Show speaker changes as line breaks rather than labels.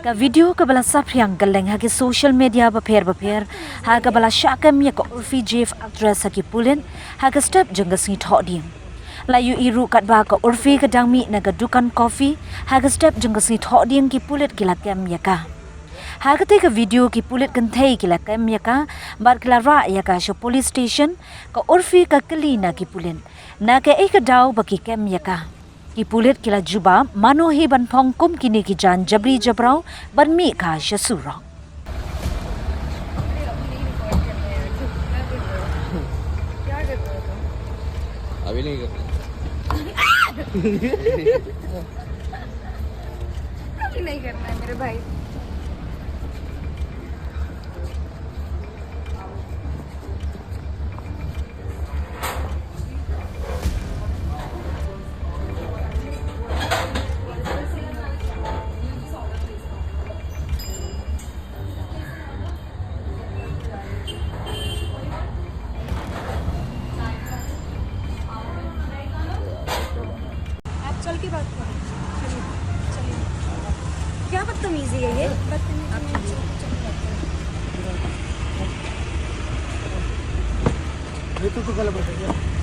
ka video ka bala sapriang galeng ha ki social media bapher ha ka bala shakam ya ka urfi jef actress ha ki pulin ha ka step janga si tho ding la yu iru kat ba ka urfi ka dangmi na ka dukan coffee ha ka step janga si tho ding ki pulit ki la kem ya ka ha ka te ka video ki pulit kan thei ki la kem ya ka bar ki la ra ya ka sho police station ka urfi ka kli na ki pulin na ka ek daw ba ki kem ya ka ki pulit kila juba mano hi ban phong kum kini ki jan jabri jabrau ban mi kha shasuro
अभी नहीं करना
अभी नहीं करना है मेरे भाई चल के बात करो चलिए क्या बदतमीजी है ये
ये तो गलत है